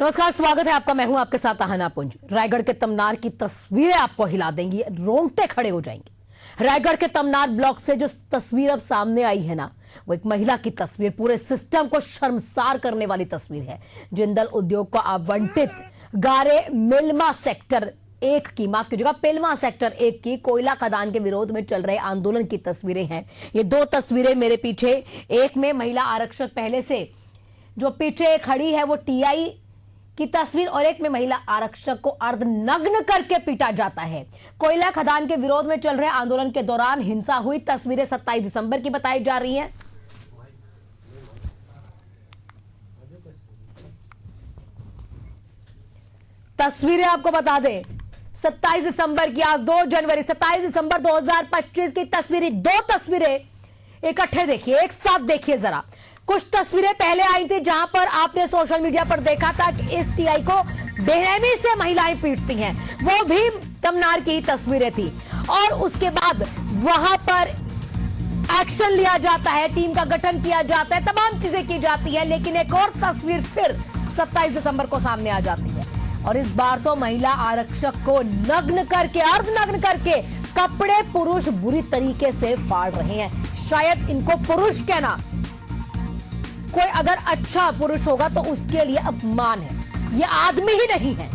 नमस्कार, स्वागत है आपका। मैं हूं आपके साथ अहाना पुंज। रायगढ़ के तमनार की तस्वीरें आपको हिला देंगी, रोंगटे खड़े हो जाएंगे। रायगढ़ के तमनार ब्लॉक से जो तस्वीर अब सामने आई है ना, वो एक महिला की तस्वीर, पूरे सिस्टम को शर्मसार करने वाली तस्वीर है। जिंदल उद्योग को आवंटित गारे मिल्मा सेक्टर 1 की, माफ कीजिएगा, पेलमा सेक्टर 1 की कोयला खदान के विरोध में चल रहे आंदोलन की तस्वीरें हैं। ये दो तस्वीरें मेरे पीछे, एक में महिला आरक्षक पहले से जो पीछे खड़ी है वो टीआई की तस्वीर, और एक में महिला आरक्षक को अर्धनग्न करके पीटा जाता है। कोयला खदान के विरोध में चल रहे आंदोलन के दौरान हिंसा हुई। तस्वीरें 27 दिसंबर की बताई जा रही हैं। तस्वीरें आपको बता दें, 27 दिसंबर की, आज 2 जनवरी, 27 दिसंबर 2025 की तस्वीरें, दो तस्वीरें इकट्ठे देखिए, एक साथ देखिए जरा। कुछ तस्वीरें पहले आई थी जहां पर आपने सोशल मीडिया पर देखा था कि इस टीआई को बेरहमी से महिलाएं पीटती हैं, वो भी तमनार की तस्वीरें थी। और उसके बाद वहां पर एक्शन लिया जाता है, टीम का गठन किया जाता है, तमाम चीजें की जाती है। लेकिन एक और तस्वीर फिर 27 दिसंबर को सामने आ जाती है, और इस बार तो महिला आरक्षक को नग्न करके, अर्धनग्न करके कपड़े पुरुष बुरी तरीके से फाड़ रहे हैं। शायद इनको पुरुष कहना, कोई अगर अच्छा पुरुष होगा तो उसके लिए अपमान है, ये आदमी ही नहीं है।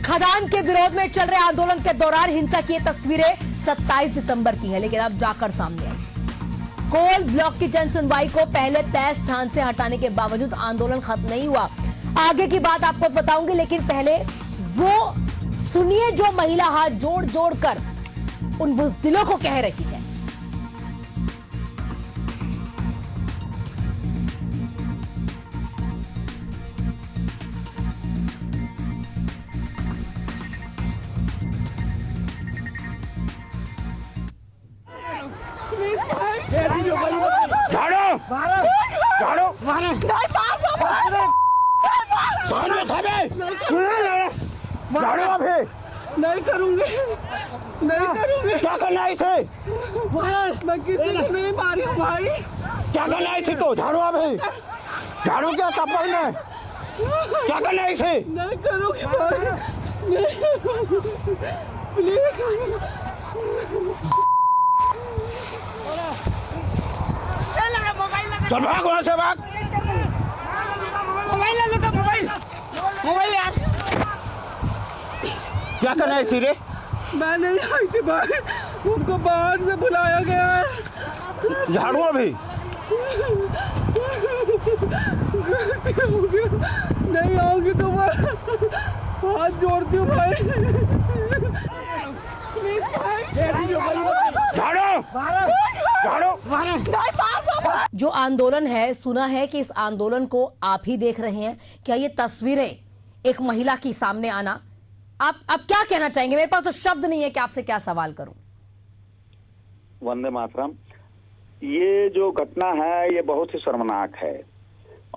खदान के विरोध में चल रहे आंदोलन के दौरान हिंसा की तस्वीरें 27 दिसंबर की है, लेकिन अब जाकर सामने आई। कोल ब्लॉक की जन सुनवाई को पहले तय स्थान से हटाने के बावजूद आंदोलन खत्म नहीं हुआ। आगे की बात आपको बताऊंगी, लेकिन पहले वो सुनिए जो महिला हाथ जोड़ जोड़ कर उन बुज़दिलों को कह रही है। झाड़ो झाड़ो झाड़ो अभी नहीं करूंगी, नहीं करूंगी। क्या करना आई थे? मैं किसी को नहीं मारी हूँ भाई। क्या करना आई थी? तो झाड़ो अभी, झाड़ो क्या चप्पल में, क्या करना आई थी? नहीं करूंगी भाई, प्लीज। चल भाग वहां से, भाग। मोबाइल ले लो, तो मोबाइल, मोबाइल यार। क्या करना आई थी रे? मैं नहीं आई थी भाई, उनको बाहर से बुलाया गया है। झाड़ो अभी। नहीं आओगी तो मैं हाथ जोड़ती हूँ भाई। झाड़ो झाड़ो। जो आंदोलन है, सुना है कि इस आंदोलन को आप ही देख रहे हैं। क्या ये तस्वीरें एक महिला की सामने आना, आप क्या कहना चाहेंगे? मेरे पास तो शब्द नहीं है कि आपसे क्या सवाल करूं। वंदे मातरम। ये जो घटना है ये बहुत ही शर्मनाक है,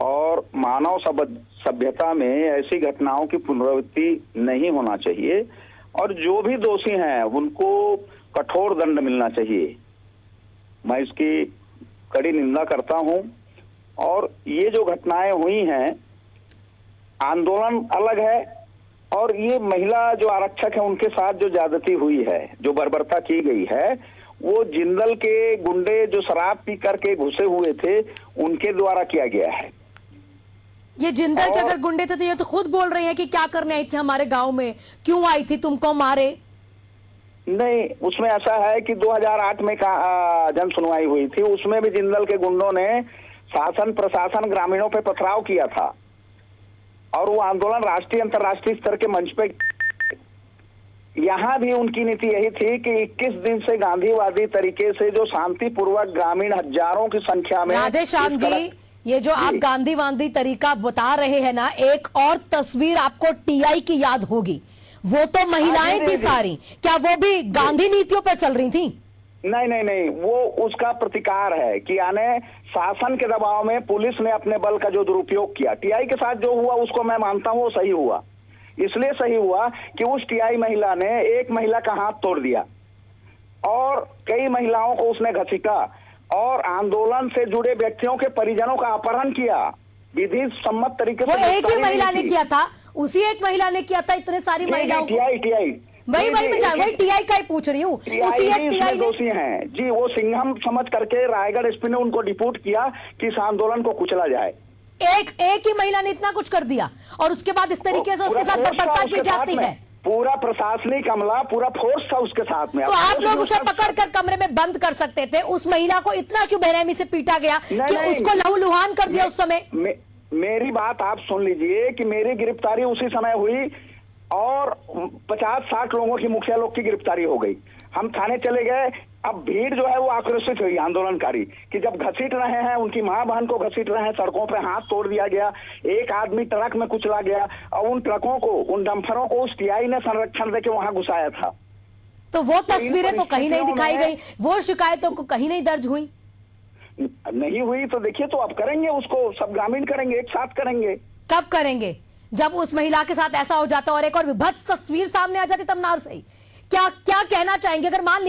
और मानव सभ्यता में ऐसी घटनाओं की पुनरावृत्ति नहीं होना चाहिए, और जो भी दोषी हैं उनको कठोर दंड मिलना चाहिए। मैं इसकी कड़ी निंदा करता हूं। और ये जो घटनाएं हुई हैं, आंदोलन अलग है, और ये महिला जो आरक्षक है उनके साथ जो ज्यादती हुई है, जो बर्बरता की गई है, वो जिंदल के गुंडे जो शराब पी करके घुसे हुए थे उनके द्वारा किया गया है। ये जिंदल के अगर गुंडे थे तो ये तो खुद बोल रहे हैं कि क्या करने आई थी हमारे गांव में, क्यों आई थी, तुमको मारे। नहीं, उसमें ऐसा है कि 2008 में जन सुनवाई हुई थी, उसमें भी जिंदल के गुंडों ने शासन प्रशासन ग्रामीणों पे पथराव किया था, और वो आंदोलन राष्ट्रीय अंतर्राष्ट्रीय स्तर के मंच पे। यहाँ भी उनकी नीति यही थी कि 21 दिन से गांधीवादी तरीके से जो शांतिपूर्वक ग्रामीण हजारों की संख्या में। राधे श्याम जी, ये जो आप गांधीवादी तरीका बता रहे हैं ना, एक और तस्वीर आपको टीआई की याद होगी, वो तो महिलाएं थी सारी। क्या वो भी गांधी नीतियों पर चल रही थी? नहीं नहीं नहीं, वो उसका प्रतिकार है कि यानी शासन के दबाव में पुलिस ने अपने बल का जो दुरुपयोग किया। टीआई के साथ जो हुआ उसको मैं मानता हूँ वो सही हुआ। इसलिए सही हुआ कि उस टीआई महिला ने एक महिला का हाथ तोड़ दिया, और कई महिलाओं को उसने घसीटा, और आंदोलन से जुड़े व्यक्तियों के परिजनों का अपहरण किया, विधि सम्मत तरीके वो से एक ही गिरफ्तारी महिला नहीं ने की। किया था, उसी एक महिला ने किया था, इतने सारी महिलाओं को टीआई वही टीआई का ही पूछ रही हूँ, उसी एक टीआई ने। दोषी हैं जी, वो सिंघम समझ करके रायगढ़ एसपी ने उनको डिपोट किया कि इस आंदोलन को कुचला जाए। एक ही महिला ने इतना कुछ कर दिया और उसके बाद इस तरीके से उसके साथ बर्बरता की जाती है। पूरा प्रशासनिक अमला, पूरा फोर्स था उसके साथ में। तो आप लोग उसे पकड़कर कमरे में बंद कर सकते थे, उस महिला को इतना क्यों बेरहमी से पीटा गया कि उसको लहूलुहान कर दिया उस समय? मेरी बात आप सुन लीजिए कि मेरी गिरफ्तारी उसी समय हुई और 50-60 लोगों की, मुखिया लोग की गिरफ्तारी हो गई। हम थाने चले गए। अब भीड़ जो है वो आक्रोशित हुई, आंदोलनकारी, कि जब घसीट रहे हैं, उनकी मां बहन को घसीट रहे हैं, सड़कों पे हाथ तोड़ दिया गया, एक आदमी ट्रक में कुचला गया और उन ट्रकों को, उन डंफरों को उस टीआई ने संरक्षण देके वहां घुसाया था। तो वो तस्वीरें तो कहीं नहीं दिखाई गई, वो शिकायतों को कहीं नहीं दर्ज हुई, नहीं हुई तो देखिए, तो अब करेंगे उसको, सब ग्रामीण करेंगे, एक साथ करेंगे। कब करेंगे? जब उस महिला के साथ ऐसा हो जाता और एक और विभत्स तस्वीर सामने आ जाती तमनार से ही। क्या क्या कहना चाहेंगे? अगर मान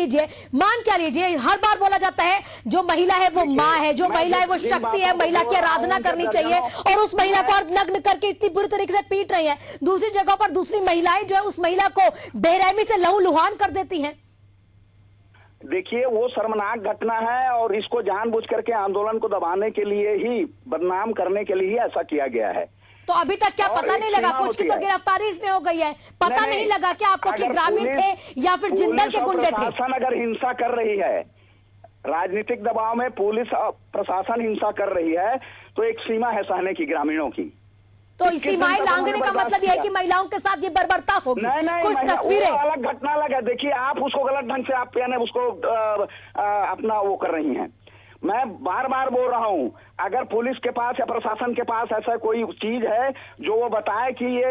क्या लीजिए, हर बार बोला जाता है जो महिला है वो माँ है, जो महिला है वो शक्ति है, महिला की आराधना करनी चाहिए, और उस महिला को नग्न करके इतनी बुरी तरीके से पीट रही है। दूसरी जगह पर दूसरी महिलाएं जो है उस महिला को बेरहमी से लहूलुहान कर देती हैं। देखिए, वो शर्मनाक घटना है और इसको जानबूझ करके आंदोलन को दबाने के लिए ही, बदनाम करने के लिए ही ऐसा किया गया है। तो अभी तक क्या पता नहीं लगा? कुछ की तो गिरफ्तारी इसमें हो गई है, पता नहीं लगा कि आपको कि ग्रामीण थे या फिर जिंदल के गुंडे थे? प्रशासन अगर हिंसा कर रही है, राजनीतिक दबाव में पुलिस और प्रशासन हिंसा कर रही है, तो एक सीमा है सहने की ग्रामीणों की। तो इस सीमाएं लांघने का मतलब यह है कि महिलाओं के साथ ये बर्बरता होगी। नहीं, कुछ तस्वीरें अलग घटना अलग है। देखिए, आप उसको गलत ढंग से आप यानी उसको अपना वो कर रही हैं। मैं बार बार बोल रहा हूं, अगर पुलिस के पास या प्रशासन के पास ऐसा कोई चीज है जो वो बताए कि ये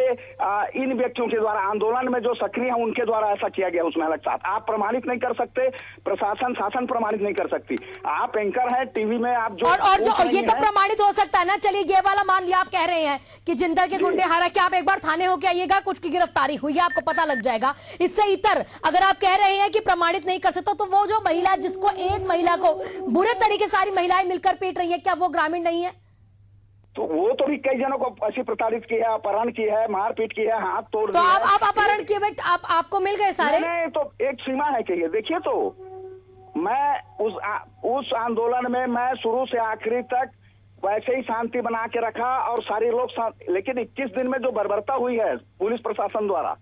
इन व्यक्तियों के द्वारा, आंदोलन में जो सक्रिय हैं उनके द्वारा ऐसा किया गया उस महिला के साथ, आप प्रमाणित नहीं कर सकते, प्रशासन शासन प्रमाणित नहीं कर सकती। आप एंकर हैं टीवी में, आप जो और जो ये तो प्रमाणित हो सकता है ना। चलिए ये वाला मान लिया, आप कह रहे हैं कि जिंदल के गुंडे, हालांकि आप एक बार थाने होके आइएगा, कुछ की गिरफ्तारी हुई है, आपको पता लग जाएगा। इससे इतर अगर आप कह रहे हैं कि प्रमाणित नहीं कर सकते, तो वो जो महिला, जिसको एक महिला को बुरे तरीके सारी महिलाएं मिलकर पीट रही है, क्या वो ग्रामीण नहीं है? तो वो तो भी कई जनों को ऐसी प्रताड़ित की है, अपहरण की है, मारपीट की है, हाथ तोड़ तो आप अपहरण किए, आपको मिल गए सारे? नहीं, तो एक सीमा है कि ये देखिए, तो मैं उस आंदोलन में मैं शुरू से आखिरी तक वैसे ही शांति बना के रखा और सारे लोग लेकिन 21 दिन में जो बर्बरता हुई है पुलिस प्रशासन द्वारा,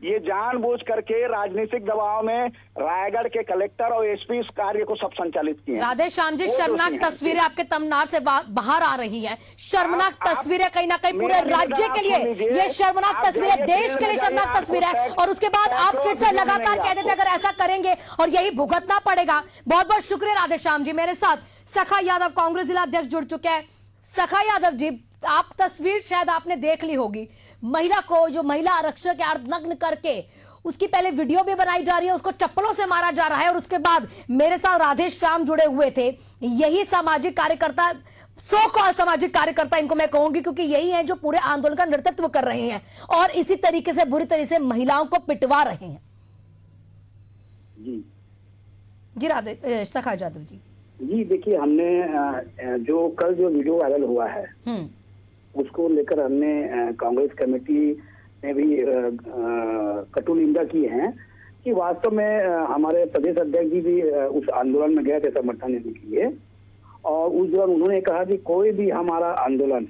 ये जानबूझ करके राजनीतिक दबाव में रायगढ़ के कलेक्टर और एसपी इस कार्य को सब संचालित किए। राधे श्याम जी, शर्मनाक तस्वीरें आपके तमनार से बाहर आ रही है। शर्मनाक तस्वीरें कहीं ना कहीं पूरे राज्य के लिए, ये शर्मनाक तस्वीरें देश के लिए शर्मनाक तस्वीर है। और उसके बाद आप फिर से लगातार कहते थे अगर ऐसा करेंगे और यही भुगतना पड़ेगा। बहुत बहुत शुक्रिया राधे श्याम जी। मेरे साथ सखा यादव, कांग्रेस जिला अध्यक्ष, जुड़ चुके हैं। सखा यादव जी, आप तस्वीर शायद आपने देख ली होगी, महिला को, जो महिला आरक्षक है, अर्धनग्न करके उसकी पहले वीडियो भी बनाई जा रही है, उसको चप्पलों से मारा जा रहा है। और उसके बाद मेरे साथ राधे श्याम जुड़े हुए थे, यही सामाजिक कार्यकर्ता, सो कॉल सामाजिक कार्यकर्ता इनको मैं कहूंगी, क्योंकि यही है जो पूरे आंदोलन का नेतृत्व कर रहे हैं और इसी तरीके से बुरी तरीके से महिलाओं को पिटवा रहे हैं। जी राधे, सखा यादव जी। जी देखिए, हमने जो कल जो वीडियो वायरल हुआ है उसको लेकर हमने कांग्रेस कमेटी ने भी कटु निंदा की है कि वास्तव में हमारे प्रदेश अध्यक्ष जी भी उस आंदोलन में गए थे समर्थन देने के लिए, और उस दौरान उन्होंने कहा कि कोई भी हमारा आंदोलन,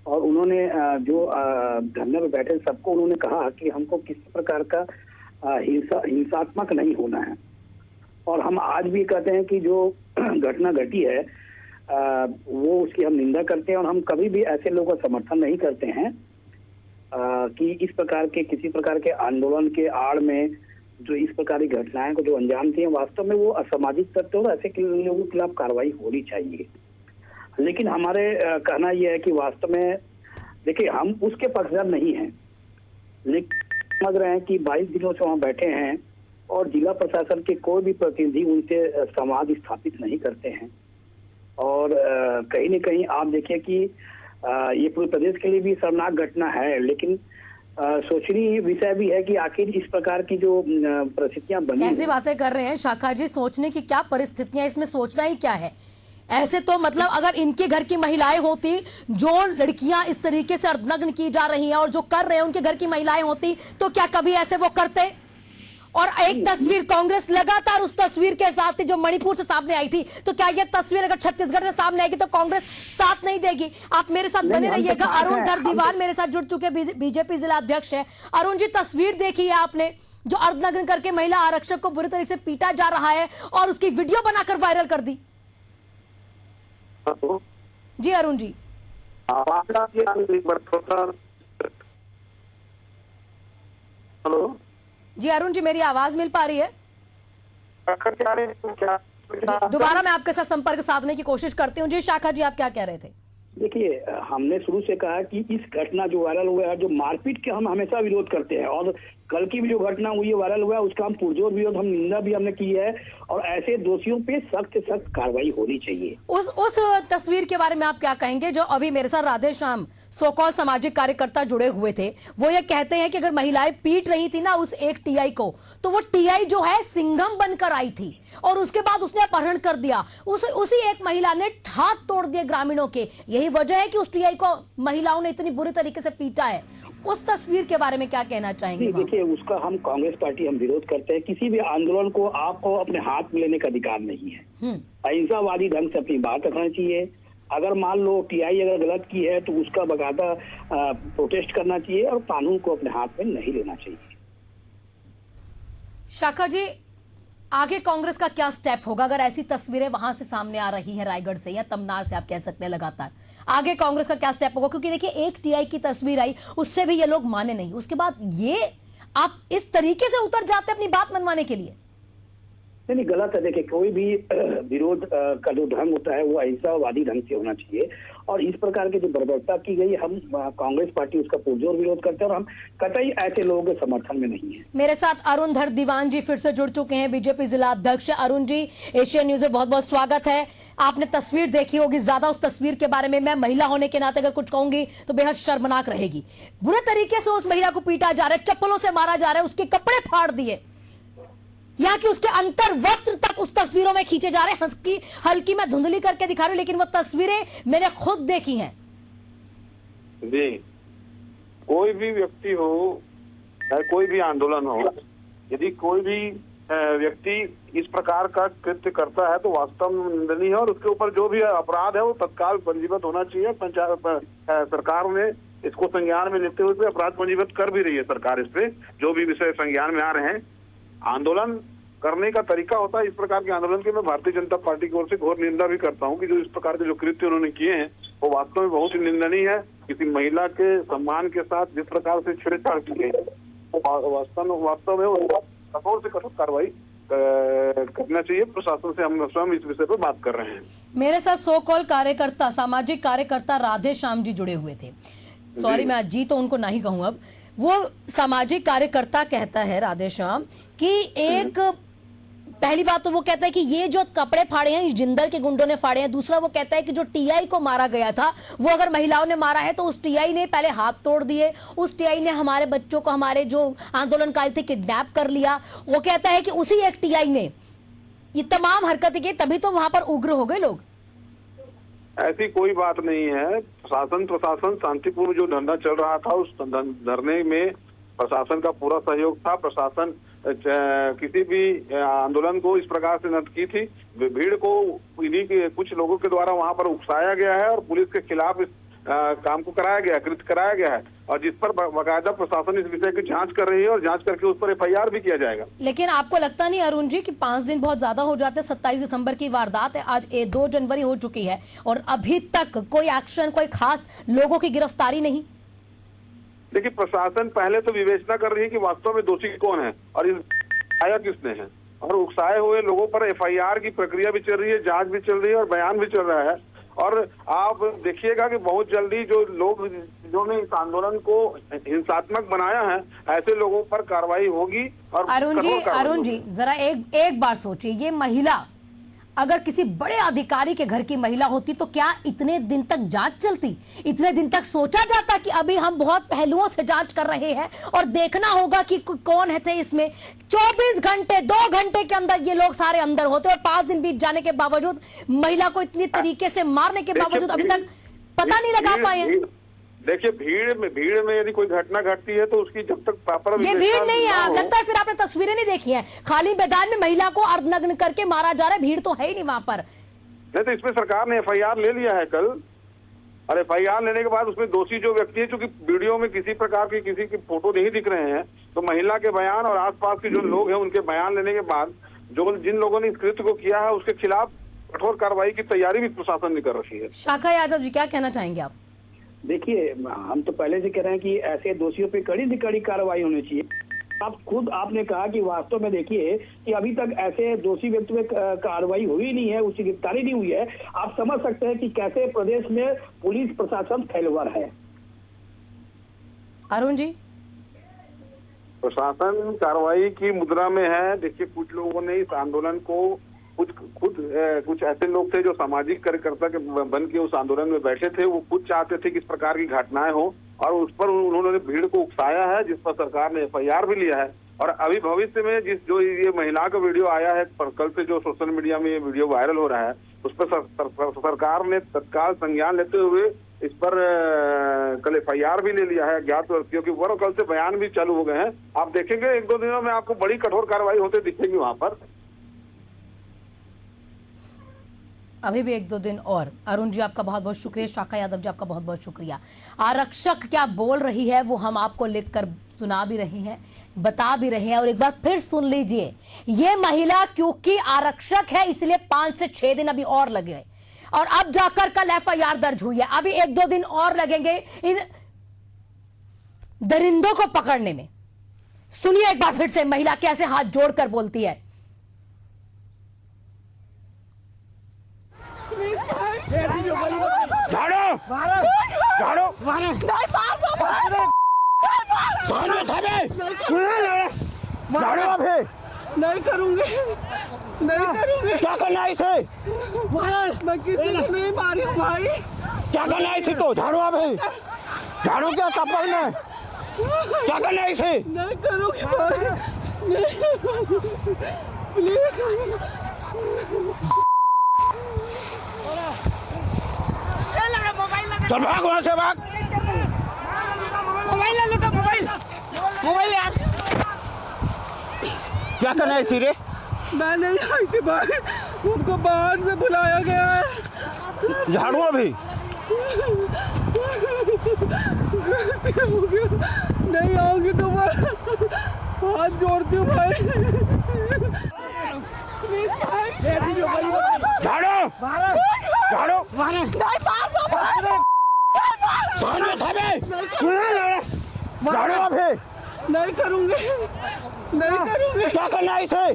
और उन्होंने जो धरने पर बैठे सबको उन्होंने कहा कि हमको किसी प्रकार का हिंसात्मक नहीं होना है। और हम आज भी कहते हैं कि जो घटना घटी है वो उसकी हम निंदा करते हैं, और हम कभी भी ऐसे लोगों का समर्थन नहीं करते हैं कि इस प्रकार के किसी प्रकार के आंदोलन के आड़ में जो इस प्रकार की घटनाएं को जो अंजाम दिए, वास्तव में वो असामाजिक तत्व और ऐसे लोगों के खिलाफ कार्रवाई होनी चाहिए। लेकिन हमारे कहना यह है कि वास्तव में देखिए, हम उसके पक्षधर नहीं हैं, लेकिन समझ रहे हैं कि 22 दिनों से वहाँ बैठे हैं और जिला प्रशासन के कोई भी प्रतिनिधि उनसे संवाद स्थापित नहीं करते हैं। और कहीं न कहीं आप देखिए कि ये पूरे प्रदेश के लिए भी शर्मनाक घटना है, लेकिन सोचनीय विषय भी है कि आखिर इस प्रकार की जो परिस्थितियां बनी, कैसी बातें कर रहे हैं शाखा जी, सोचने की क्या परिस्थितियां, इसमें सोचना ही क्या है। ऐसे तो मतलब अगर इनके घर की महिलाएं होती, जो लड़कियां इस तरीके से अर्धनग्न की जा रही हैं और जो कर रहे हैं उनके घर की महिलाएं होती, तो क्या कभी ऐसे वो करते? और एक तस्वीर कांग्रेस लगातार उस तस्वीर के साथ थी जो मणिपुर से सामने आई थी, तो क्या यह तस्वीर अगर छत्तीसगढ़ से सामने आएगी तो कांग्रेस साथ नहीं देगी? आप मेरे साथ बने रहिएगा। अरुण धर दीवान मेरे साथ जुड़ चुके, बीजेपी जिला अध्यक्ष है। अरुण जी, तस्वीर देखी है आपने जो अर्धनग्न करके महिला आरक्षक को बुरी तरीके से पीटा जा रहा है और उसकी वीडियो बनाकर वायरल कर दी। जी अरुण जी, हेलो जी अरुण जी, मेरी आवाज मिल पा रही है? दोबारा मैं आपके साथ संपर्क साधने की कोशिश करती हूँ। जी शाखा जी, आप क्या कह रहे थे? देखिए, हमने शुरू से कहा कि इस घटना जो वायरल हुआ है, जो मारपीट के हम हमेशा विरोध करते हैं, और कल की भी जो घटना हुई है वायरल हुआ है उसका हम पुरजोर विरोध, हम निंदा भी हमने की है, और ऐसे दोषियों पे सख्त से सख्त कार्रवाई होनी चाहिए। उस तस्वीर के बारे में आप क्या कहेंगे? जो अभी मेरे साथ राधे श्याम सो-कॉल्ड सामाजिक कार्यकर्ता जुड़े हुए थे, वो ये कहते हैं कि अगर महिलाएं पीट रही थी ना उस एक टीआई को, तो वो टीआई जो है सिंघम बनकर आई थी और उसके बाद उसने अपहरण कर दिया। उसी एक महिला ने हाथ तोड़ दिए ग्रामीणों के। यही वजह है कि उस टीआई को महिलाओं ने इतनी बुरी तरीके से पीटा है। उस तस्वीर के बारे में क्या कहना चाहेंगे? देखिए, उसका हम कांग्रेस पार्टी हम विरोध करते हैं। किसी भी आंदोलन को आपको अपने हाथ में लेने का अधिकार नहीं है। अहिंसावादी ढंग से अपनी बात रखना चाहिए। अगर मान लो टीआई अगर गलत की है तो उसका बकायदा प्रोटेस्ट करना चाहिए और कानून को अपने हाथ में नहीं लेना चाहिए। शाखा जी, आगे कांग्रेस का क्या स्टेप होगा अगर ऐसी तस्वीरें वहां से सामने आ रही हैं, रायगढ़ से या तमनार से, आप कह सकते हैं लगातार? आगे कांग्रेस का क्या स्टेप होगा? क्योंकि देखिए, एक टीआई की तस्वीर आई, उससे भी ये लोग माने नहीं, उसके बाद ये आप इस तरीके से उतर जाते अपनी बात मनवाने के लिए। नहीं, गलत है। देखिए, कोई भी विरोध का जो ढंग होता है वो अहिंसावादी ढंग से होना चाहिए, और इस प्रकार की जो बर्बरता की गई, हम कांग्रेस पार्टी उसका पुरजोर विरोध करते हैं और हम कतई ऐसे लोगों के समर्थन में नहीं है। मेरे साथ अरुण धर दीवान जी फिर से जुड़ चुके हैं, बीजेपी जिला अध्यक्ष। अरुण जी, एशियन न्यूज में बहुत बहुत स्वागत है। आपने तस्वीर देखी होगी, ज्यादा उस तस्वीर के बारे में मैं महिला होने के नाते अगर कुछ कहूंगी तो बेहद शर्मनाक रहेगी। बुरे तरीके से उस महिला को पीटा जा रहा है, चप्पलों से मारा जा रहा है, उसके कपड़े फाड़ दिए, यहाँ की उसके अंतर वस्त्र तक उस तस्वीरों में खींचे जा रहे हैं। हल्की मैं धुंधली करके दिखा रही हूं, लेकिन वो तस्वीरें मैंने खुद देखी हैं। जी, कोई भी व्यक्ति हो, कोई भी आंदोलन हो, यदि कोई भी व्यक्ति इस प्रकार का कृत्य करता है तो वास्तव में निंदनीय है, और उसके ऊपर जो भी अपराध है वो तत्काल पंजीबद्ध होना चाहिए। सरकार ने इसको संज्ञान में लेते हुए अपराध पंजीबद्ध कर भी रही है सरकार। इस पे जो भी विषय संज्ञान में आ रहे हैं, आंदोलन करने का तरीका होता है इस प्रकार के आंदोलन के। मैं भारतीय जनता पार्टी की ओर से घोर निंदा भी करता हूं कि जो इस प्रकार के जो कृत्य उन्होंने किए हैं वो वास्तव में बहुत ही निंदनीय है। किसी महिला के सम्मान के साथ जिस प्रकार से छेड़छाड़ की गई, वास्तव में कठोर से कठोर कार्रवाई करना चाहिए प्रशासन से। हम स्वयं इस विषय पर बात कर रहे हैं। मेरे साथ सो कॉल कार्यकर्ता, सामाजिक कार्यकर्ता राधे श्याम जी जुड़े हुए थे। सॉरी, मैं जी तो उनको नहीं कहूं। अब वो सामाजिक कार्यकर्ता कहता है, राधे श्याम, कि एक पहली बात तो वो कहता है कि ये जो कपड़े फाड़े हैं जिंदल के गुंडों ने फाड़े हैं। दूसरा वो कहता है कि जो टीआई को मारा गया था वो अगर महिलाओं ने मारा है तो उस टीआई ने पहले हाथ तोड़ दिए, उस टीआई ने हमारे बच्चों को, हमारे जो आंदोलनकारी थे, किडनैप कर लिया। वो कहता है कि उसी एक टीआई ने ये तमाम हरकतें की, तभी तो वहां पर उग्र हो गए लोग। ऐसी कोई बात नहीं है। प्रशासन शांतिपूर्ण जो धरना चल रहा था उस धरने में प्रशासन का पूरा सहयोग था। प्रशासन किसी भी आंदोलन को इस प्रकार से नष्ट की थी। भीड़ को इन्हीं के कुछ लोगों के द्वारा वहां पर उकसाया गया है और पुलिस के खिलाफ इस काम को कराया गया, कृत्य कराया गया है, और जिस पर बाकायदा प्रशासन इस विषय की जांच कर रही है और जांच करके उस पर एफआईआर भी किया जाएगा। लेकिन आपको लगता नहीं अरुण जी कि 5 दिन बहुत ज्यादा हो जाते? 27 दिसंबर की वारदात है, आज 2 जनवरी हो चुकी है और अभी तक कोई एक्शन, कोई खास लोगों की गिरफ्तारी नहीं? देखिए, प्रशासन पहले तो विवेचना कर रही है कि वास्तव में दोषी कौन है और इस आया किसने है, और उकसाए हुए लोगों पर एफआईआर की प्रक्रिया भी चल रही है, जांच भी चल रही है और बयान भी चल रहा है। और आप देखिएगा कि बहुत जल्दी जो लोग जिन्होंने इस आंदोलन को हिंसात्मक बनाया है, ऐसे लोगों पर कार्रवाई होगी। और अरुण जी जरा एक बार सोचिए, ये महिला अगर किसी बड़े अधिकारी के घर की महिला होती तो क्या इतने दिन तक जांच चलती, इतने दिन तक सोचा जाता कि अभी हम बहुत पहलुओं से जांच कर रहे हैं और देखना होगा कि कौन है थे इसमें। 24 घंटे 2 घंटे के अंदर ये लोग सारे अंदर होते और 5 दिन बीत जाने के बावजूद महिला को इतनी तरीके से मारने के बावजूद अभी तक पता नहीं लगा पाए हैं। देखिए भीड़ में यदि कोई घटना घटती है तो उसकी जब तक प्रॉपर ये भीड़ नहीं है, लगता है फिर आपने तस्वीरें नहीं देखी हैं, खाली मैदान में महिला को अर्धनग्न करके मारा जा रहा है, भीड़ तो है ही नहीं वहां पर। नहीं तो इसमें सरकार ने FIR ले लिया है कल, और FIR लेने के बाद उसमें दोषी जो व्यक्ति है, चूंकि वीडियो में किसी प्रकार की किसी की फोटो नहीं दिख रहे हैं, तो महिला के बयान और आसपास के जो लोग हैं उनके बयान लेने के बाद जो जिन लोगों ने इस कृत्य को किया है उसके खिलाफ कठोर कार्रवाई की तैयारी भी प्रशासन ने कर रखी है। शाखा यादव जी, क्या कहना चाहेंगे आप? देखिए, हम तो पहले से कह रहे हैं कि ऐसे दोषियों पे कड़ी से कड़ी कार्रवाई होनी चाहिए। आपने कहा कि वास्तव में देखिए कि अभी तक ऐसे दोषी व्यक्ति पे कार्रवाई हुई नहीं है, उसकी गिरफ्तारी नहीं हुई है। आप समझ सकते हैं कि कैसे प्रदेश में पुलिस प्रशासन फेलवर है। अरुण जी, प्रशासन कार्रवाई की मुद्रा में है। देखिए, कुछ लोगों ने इस आंदोलन को कुछ ऐसे लोग थे जो सामाजिक कार्यकर्ता के बन के उस आंदोलन में बैठे थे, वो खुद चाहते थे कि इस प्रकार की घटनाएं हो और उस पर उन्होंने भीड़ को उकसाया है, जिस पर सरकार ने FIR भी लिया है। और अभी भविष्य में जो ये महिला का वीडियो आया है, पर कल से जो सोशल मीडिया में ये वीडियो वायरल हो रहा है, उस पर सरकार ने तत्काल संज्ञान लेते हुए इस पर कल FIR भी ले लिया है अज्ञात व्यक्तियों की ऊपर, और कल से बयान भी चालू हो गए हैं। आप देखेंगे 1-2 दिनों में आपको बड़ी कठोर कार्रवाई होते दिखेंगी वहां पर। अभी भी 1-2 दिन और। अरुण जी, आपका बहुत बहुत शुक्रिया। शाखा यादव जी, आपका बहुत बहुत शुक्रिया। आरक्षक क्या बोल रही है वो हम आपको लिखकर सुना भी रहे हैं, बता भी रहे हैं, और एक बार फिर सुन लीजिए। ये महिला क्योंकि आरक्षक है इसलिए 5 से 6 दिन अभी और लगे और अब जाकर कल FIR दर्ज हुई है। अभी 1-2 दिन और लगेंगे इन दरिंदों को पकड़ने में। सुनिए एक बार फिर से महिला कैसे हाथ जोड़कर बोलती है। नहीं करूंगी, नहीं करूंगी। क्या करना है इसे? मैं किसी को नहीं मारी हूँ भाई। क्या करना है इसे? तो झाड़ू भाई, झाड़ू क्या चप्पल में? क्या करना है इसे? नहीं करूंगी भाई, प्लीज। चल भाग वहां से, भाग। मोबाइल ले लो, तो मोबाइल यार। क्या करना है इसे रे? मैं नहीं आई थी भाई, उनको बाहर से बुलाया गया है। झाड़ू अभी नहीं आओगी तो मैं हाथ जोड़ती हूँ भाई। झाड़ू झाड़ू झाड़ू अभी नहीं करूंगी, नहीं करूंगी। क्या करना है इसे?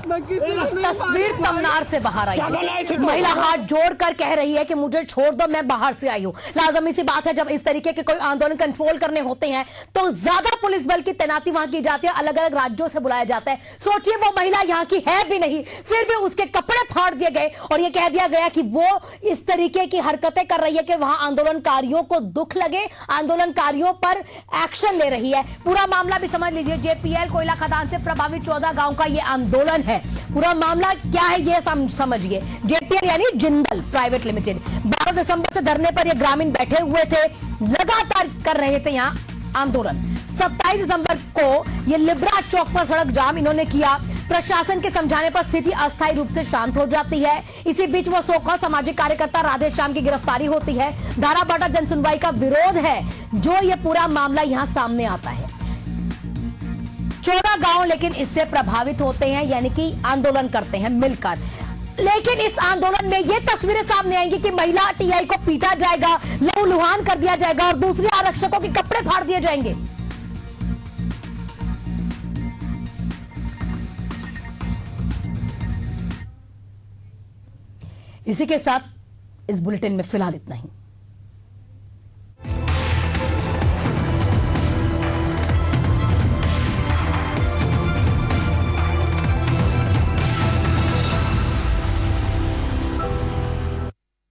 मैं किसी को नहीं तस्वीर तमनार से बाहर आई क्या करना है है। इसे? महिला हाथ जोड़कर कह रही है कि मुझे छोड़ दो, मैं बाहर से आई हूं। लाजमी सी बात है, जब इस तरीके के कोई आंदोलन कंट्रोल करने होते हैं तो ज्यादा पुलिस बल की तैनाती वहां की जाती है, अलग अलग राज्यों से बुलाया जाता है। सोचिए वो महिला यहाँ की है भी नहीं, फिर भी उसके कपड़े फाड़ दिए गए और ये कह दिया गया कि वो इस तरीके की हरकतें कर रही है कि वहां आंदोलनकारियों को दुख लगे, आंदोलनकारियों पर एक्शन ले रही है। पूरा मामला भी समझ लीजिए। JPL कोयला खदान से प्रभावित 14 गांव का ये आंदोलन है। पूरा मामला क्या है ये समझिए। JPL यानी जिंदल प्राइवेट लिमिटेड 12 दिसंबर से धरने पर ये ग्रामीण बैठे हुए थे, लगातार कर रहे थे यहाँ आंदोलन। 27 दिसंबर को ये लिब्रा चौक पर सड़क जाम इन्होंने किया। प्रशासन के समझाने पर स्थिति अस्थायी रूप से शांत हो जाती है। इसी बीच वो सोखा सामाजिक कार्यकर्ता राधे श्याम की गिरफ्तारी होती है। धाराबाटा जन सुनवाई का विरोध है जो ये पूरा मामला यहां सामने आता है। 14 गांव लेकिन इससे प्रभावित होते हैं, यानी कि आंदोलन करते हैं मिलकर। लेकिन इस आंदोलन में ये तस्वीरें सामने आएंगी कि महिला TI को पीटा जाएगा, लहूलुहान कर दिया जाएगा और दूसरे आरक्षकों के कपड़े फाड़ दिए जाएंगे। इसी के साथ इस बुलेटिन में फिलहाल इतना ही।